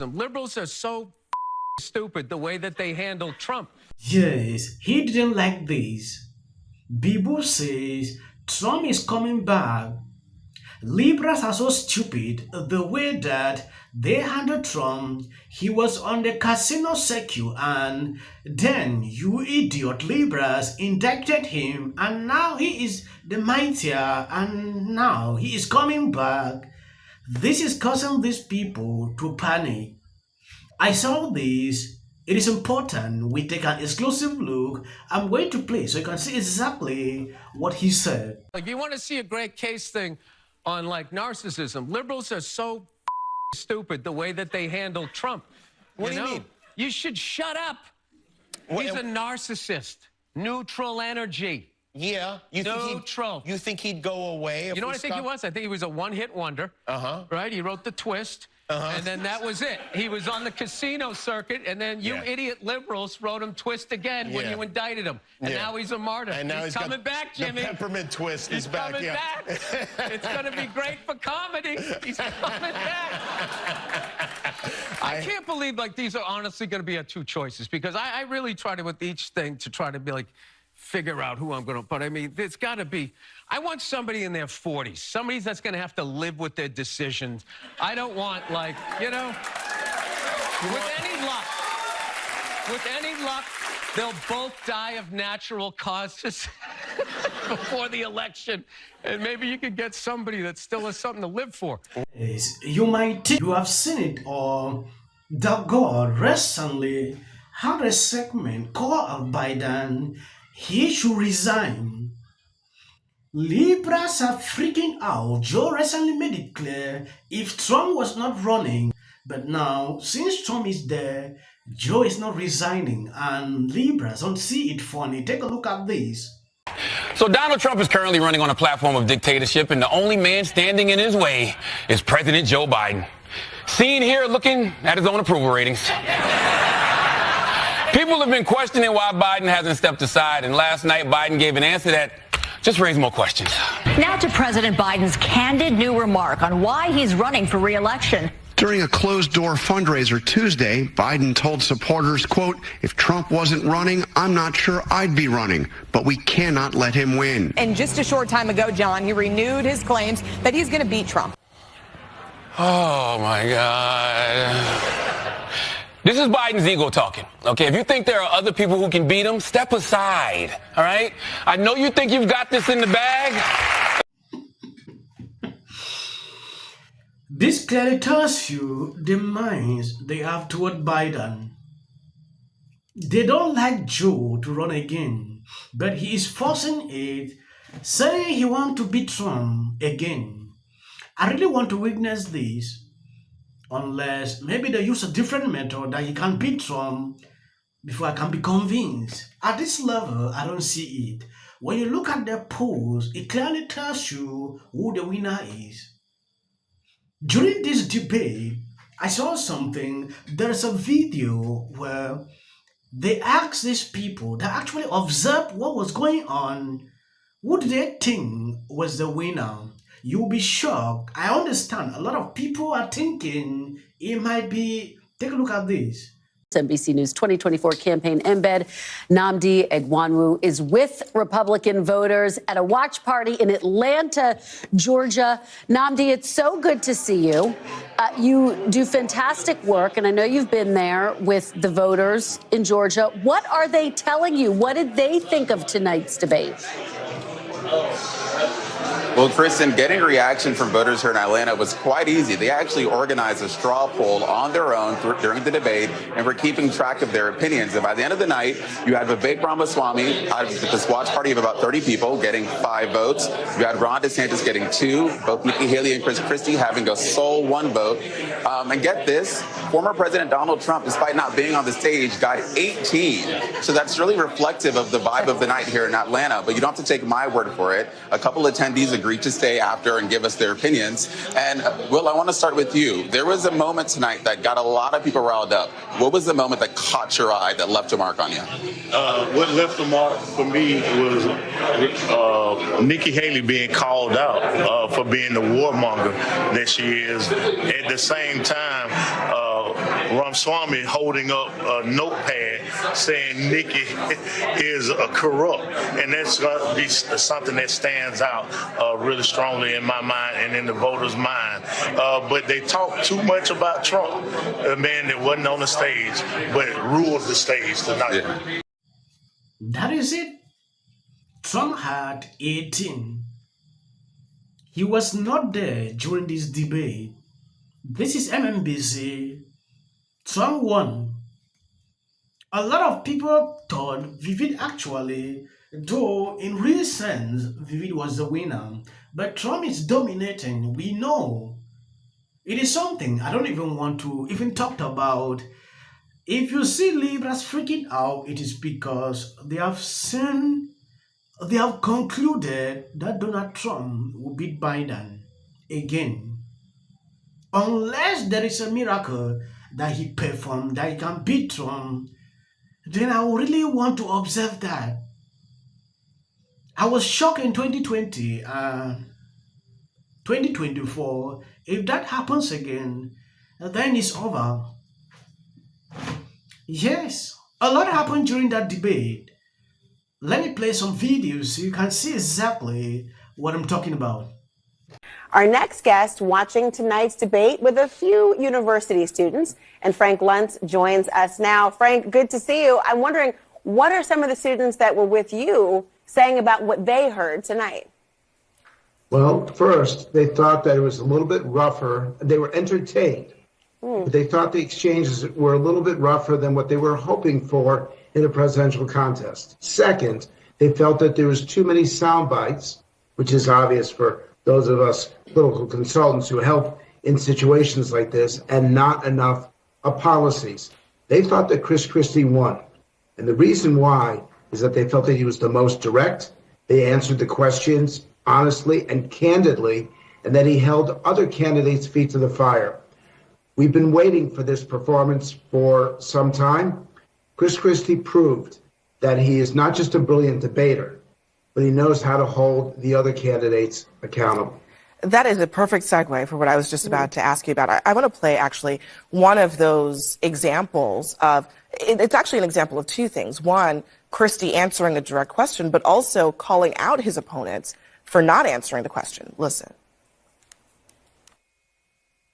Liberals are so stupid the way that they handle Trump. Yes, he didn't like this. Bibu says Trump is coming back. Liberals are so stupid the way that they handled Trump. He was on the casino circuit and then you idiot liberals indicted him and now he is the martyr and now he is coming back. This is causing these people to panic. I saw this. It is important we take an exclusive look. I'm going to play so you can see exactly what he said. Like, you want to see a great case thing on, like, narcissism. Liberals are so stupid the way that they handle Trump. What do you mean? You should shut up. He's a narcissist. Neutral energy. Yeah. You think he'd go away? You know what I think he was? I think he was a one-hit wonder. Right? He wrote The Twist. And then that was it. He was on the casino circuit, and then you idiot liberals wrote him Twist again when you indicted him. And now he's a martyr. And now he's coming back, Jimmy. The peppermint twist is back. Coming back. It's going to be great for comedy. He's coming back. I can't believe, like, these are honestly going to be our two choices, because I really try to, with each thing, to try to be like, figure out who I'm going to, but I mean, there's got to be, I want somebody in their 40s, somebody that's going to have to live with their decisions. I don't want, like, you know, with any luck, they'll both die of natural causes before the election, and maybe you could get somebody that still has something to live for. Yes, you might think you have seen it, or that God recently had a segment called Biden. He should resign. Liberals are freaking out. Joe recently made it clear if Trump was not running. But now, since Trump is there, Joe is not resigning. And Liberals don't see it funny. Take a look at this. So Donald Trump is currently running on a platform of dictatorship, and the only man standing in his way is President Joe Biden. Seen here looking at his own approval ratings. People have been questioning why Biden hasn't stepped aside, and last night Biden gave an answer that just raised more questions. Now to President Biden's candid new remark on why he's running for re-election. During a closed-door fundraiser Tuesday, Biden told supporters, quote, "If Trump wasn't running, I'm not sure I'd be running, but we cannot let him win." And just a short time ago, John, he renewed his claims that he's going to beat Trump. Oh, my God. This is Biden's ego talking, okay? If you think there are other people who can beat him, step aside, all right? I know you think you've got this in the bag. This clearly tells you the minds they have toward Biden. They don't like Joe to run again, but he is forcing it, saying he wants to beat Trump again. I really want to witness this. Unless maybe they use a different method that he can beat Trump before I can be convinced. At this level, I don't see it. When you look at their polls, it clearly tells you who the winner is. During this debate, I saw something. There's a video where they asked these people that actually observed what was going on, who did they think was the winner? You'll be shocked. I understand a lot of people are thinking it might be. Take a look at this. NBC News 2024 campaign embed Nnamdi Egwanwu is with Republican voters at a watch party in Atlanta, Georgia. Nnamdi, it's so good to see you. You do fantastic work, and I know you've been there with the voters in Georgia. What are they telling you? What did they think of tonight's debate? Well, Kristen, getting reaction from voters here in Atlanta was quite easy. They actually organized a straw poll on their own during the debate and were keeping track of their opinions. And by the end of the night, you had Vivek Ramaswamy out of this watch party of about 30 people getting 5 votes. You had Ron DeSantis getting 2, both Nikki Haley and Chris Christie having a sole 1 vote. And get this, former President Donald Trump, despite not being on the stage, got 18. So that's really reflective of the vibe of the night here in Atlanta. But you don't have to take my word for it. A couple attendees agreed to stay after and give us their opinions. And Will, I want to start with you. There was a moment tonight that got a lot of people riled up. What was the moment that caught your eye, that left a mark on you? What left a mark for me was Nikki Haley being called out for being the warmonger that she is. At the same time, Ramaswamy holding up a notepad saying Nikki is corrupt. And that's going to be something that stands out really strongly in my mind and in the voters' mind. But they talk too much about Trump, a man that wasn't on the stage, but ruled the stage tonight. Yeah. That is it. Trump had 18. He was not there during this debate. This is MMBC. Trump won. A lot of people thought Vivid actually, though in real sense, Vivid was the winner. But Trump is dominating, we know. It is something I don't even want to even talk about. If you see Libras freaking out, it is because they have concluded that Donald Trump will beat Biden again. Unless there is a miracle that he performed, that he can beat Trump, then I really want to observe that. I was shocked in 2020 and 2024. If that happens again, then it's over. Yes, a lot happened during that debate. Let me play some videos so you can see exactly what I'm talking about. Our next guest watching tonight's debate with a few university students, and Frank Luntz joins us now. Frank, good to see you. I'm wondering, what are some of the students that were with you saying about what they heard tonight? Well, first, they thought that it was a little bit rougher. They were entertained. But they thought the exchanges were a little bit rougher than what they were hoping for in a presidential contest. Second, they felt that there was too many sound bites, which is obvious for those of us political consultants who help in situations like this, and not enough policies. They thought that Chris Christie won. And the reason why is that they felt that he was the most direct. They answered the questions honestly and candidly, and that he held other candidates' feet to the fire. We've been waiting for this performance for some time. Chris Christie proved that he is not just a brilliant debater, but he knows how to hold the other candidates accountable. That is a perfect segue for what I was just about to ask you about. I want to play actually one of those examples of, it's actually an example of two things. One, Christie answering a direct question, but also calling out his opponents for not answering the question. Listen.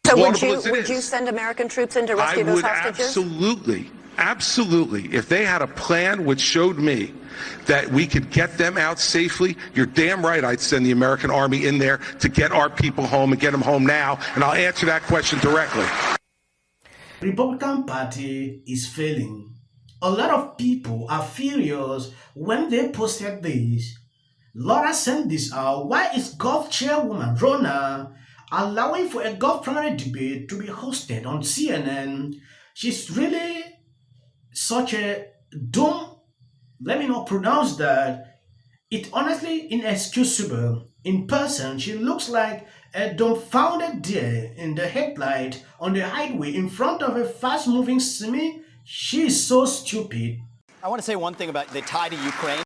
So would you send American troops in to rescue those hostages? Absolutely. If they had a plan which showed me that we could get them out safely, you're damn right I'd send the American army in there to get our people home and get them home now. And I'll answer that question directly. Republican Party is failing. A lot of people are furious when they posted this. Laura sent this out. Why is Gulf chairwoman Rona allowing for a Gulf primary debate to be hosted on CNN? She's really such a dumb, let me not pronounce that. It's honestly inexcusable. In person, she looks like a dumbfounded deer in the headlight on the highway in front of a fast-moving semi. She is so stupid. I want to say one thing about the tie to Ukraine.